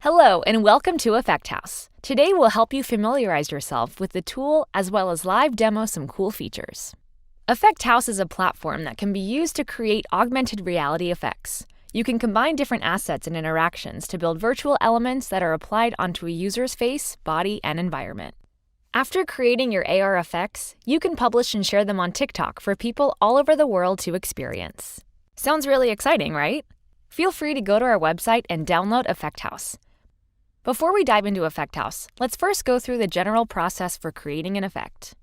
Hello and welcome to Effect House. Today we'll help you familiarize yourself with the tool as well as live demo some cool features. Effect House is a platform that can be used to create augmented reality effects. You can combine different assets and interactions to build virtual elements that are applied onto a user's face, body, and environment. After creating your AR effects, you can publish and share them on TikTok for people all over the world to experience. Sounds really exciting, right? Feel free to go to our website and download Effect House. Before we dive into Effect House, let's first go through the general process for creating an effect.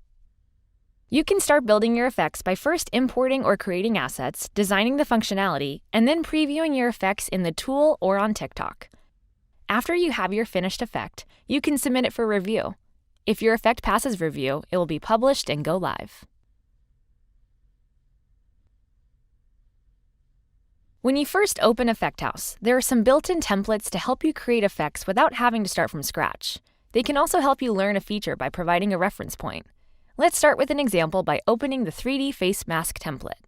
You can start building your effects by first importing or creating assets, designing the functionality, and then previewing your effects in the tool or on TikTok. After you have your finished effect, you can submit it for review. If your effect passes review, it will be published and go live. When you first open Effect House, there are some built-in templates to help you create effects without having to start from scratch. They can also help you learn a feature by providing a reference point. Let's start with an example by opening the 3D face mask template.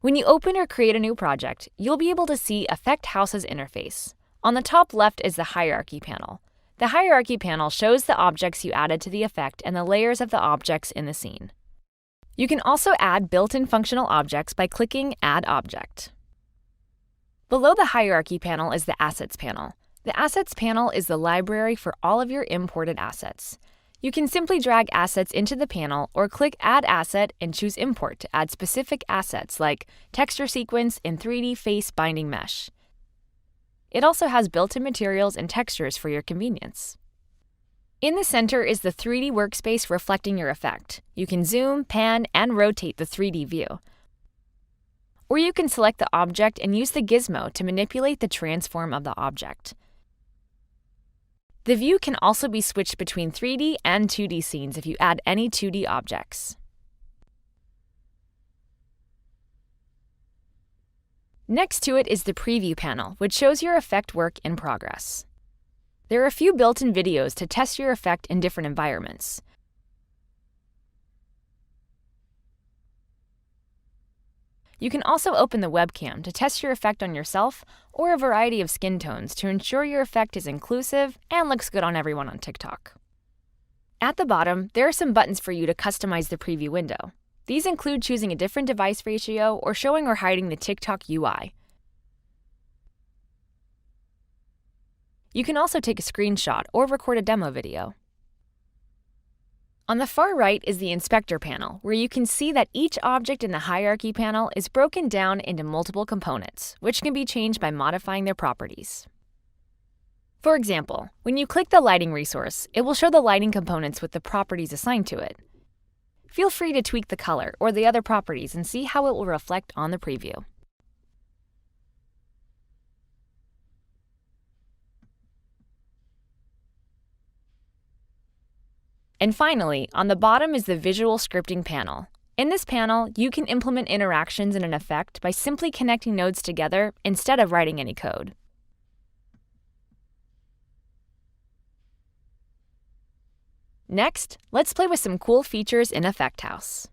When you open or create a new project, you'll be able to see Effect House's interface. On the top left is the Hierarchy panel. The Hierarchy panel shows the objects you added to the effect and the layers of the objects in the scene. You can also add built-in functional objects by clicking Add Object. Below the Hierarchy panel is the Assets panel. The Assets panel is the library for all of your imported assets. You can simply drag assets into the panel or click Add Asset and choose Import to add specific assets like texture sequence and 3D face binding mesh. It also has built-in materials and textures for your convenience. In the center is the 3D workspace reflecting your effect. You can zoom, pan, and rotate the 3D view. Or you can select the object and use the gizmo to manipulate the transform of the object. The view can also be switched between 3D and 2D scenes if you add any 2D objects. Next to it is the Preview panel, which shows your effect work in progress. There are a few built-in videos to test your effect in different environments. You can also open the webcam to test your effect on yourself or a variety of skin tones to ensure your effect is inclusive and looks good on everyone on TikTok. At the bottom, there are some buttons for you to customize the preview window. These include choosing a different device ratio or showing or hiding the TikTok UI. You can also take a screenshot or record a demo video. On the far right is the Inspector panel, where you can see that each object in the Hierarchy panel is broken down into multiple components, which can be changed by modifying their properties. For example, when you click the lighting resource, it will show the lighting components with the properties assigned to it. Feel free to tweak the color or the other properties and see how it will reflect on the preview. And finally, on the bottom is the Visual Scripting panel. In this panel, you can implement interactions in an effect by simply connecting nodes together instead of writing any code. Next, let's play with some cool features in Effect House.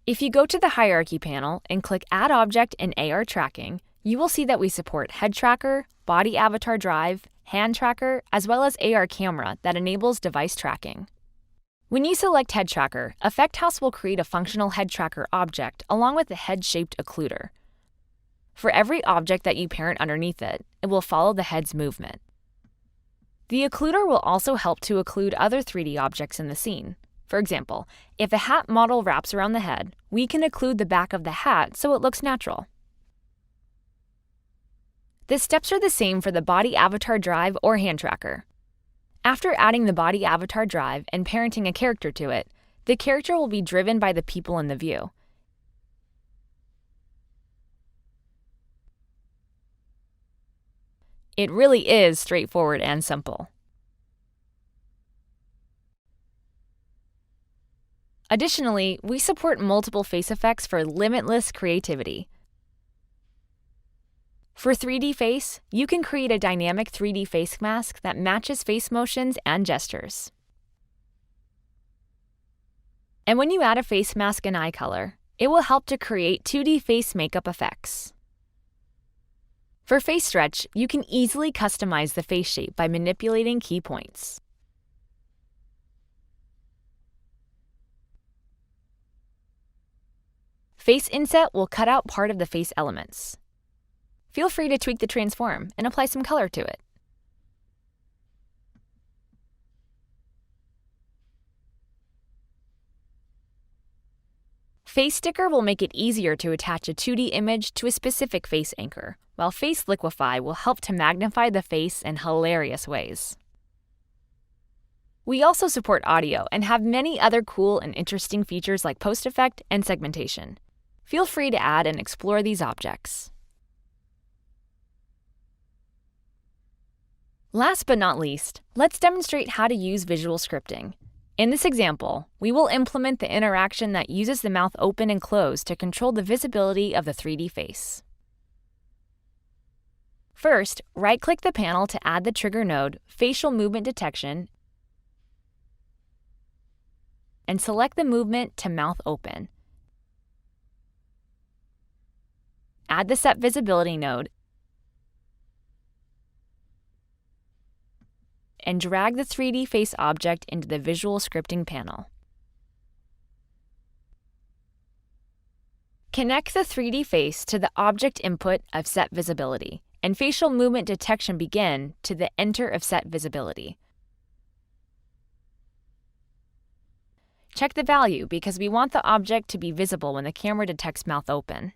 If you go to the Hierarchy panel and click Add Object in AR Tracking, you will see that we support Head Tracker, Body Avatar Drive, Hand Tracker, as well as AR Camera that enables device tracking. When you select Head Tracker, Effect House will create a functional Head Tracker object along with a head-shaped occluder. For every object that you parent underneath it, it will follow the head's movement. The occluder will also help to occlude other 3D objects in the scene. For example, if a hat model wraps around the head, we can occlude the back of the hat so it looks natural. The steps are the same for the Body Avatar Drive or Hand Tracker. After adding the Body Avatar Drive and parenting a character to it, the character will be driven by the people in the view. It really is straightforward and simple. Additionally, we support multiple face effects for limitless creativity. For 3D face, you can create a dynamic 3D face mask that matches face motions and gestures. And when you add a face mask and eye color, it will help to create 2D face makeup effects. For face stretch, you can easily customize the face shape by manipulating key points. Face inset will cut out part of the face elements. Feel free to tweak the transform and apply some color to it. Face sticker will make it easier to attach a 2D image to a specific face anchor, while Face Liquify will help to magnify the face in hilarious ways. We also support audio and have many other cool and interesting features like post effect and segmentation. Feel free to add and explore these objects. Last but not least, let's demonstrate how to use visual scripting. In this example, we will implement the interaction that uses the mouth open and close to control the visibility of the 3D face. First, right-click the panel to add the trigger node, Facial Movement Detection, and select the movement to mouth open. Add the Set Visibility node, and drag the 3D face object into the visual scripting panel. Connect the 3D face to the object input of Set Visibility and Facial Movement Detection Begin to the Enter of Set Visibility. Check the value because we want the object to be visible when the camera detects mouth open.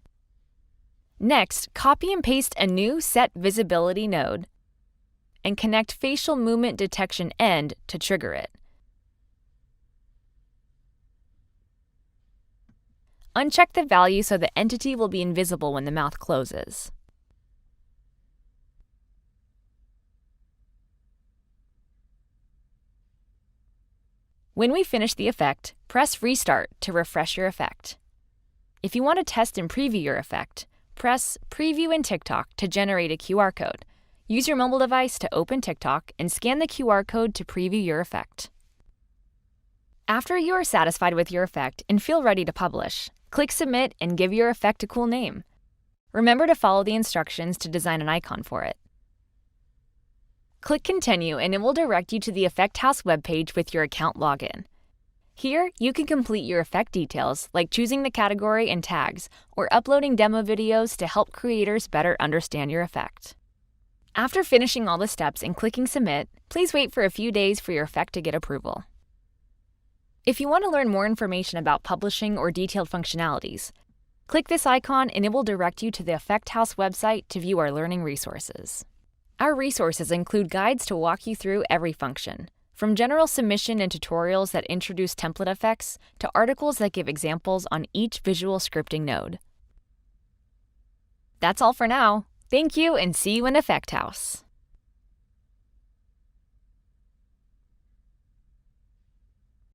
Next, copy and paste a new Set Visibility node and connect Facial Movement Detection End to trigger it. Uncheck the value so the entity will be invisible when the mouth closes. When we finish the effect, press Restart to refresh your effect. If you want to test and preview your effect, press Preview in TikTok to generate a QR code. Use your mobile device to open TikTok and scan the QR code to preview your effect. After you are satisfied with your effect and feel ready to publish, click Submit and give your effect a cool name. Remember to follow the instructions to design an icon for it. Click Continue and it will direct you to the Effect House webpage with your account login. Here, you can complete your effect details like choosing the category and tags or uploading demo videos to help creators better understand your effect. After finishing all the steps and clicking Submit, please wait for a few days for your effect to get approval. If you want to learn more information about publishing or detailed functionalities, click this icon and it will direct you to the Effect House website to view our learning resources. Our resources include guides to walk you through every function, from general submission and tutorials that introduce template effects to articles that give examples on each visual scripting node. That's all for now. Thank you and see you in Effect House.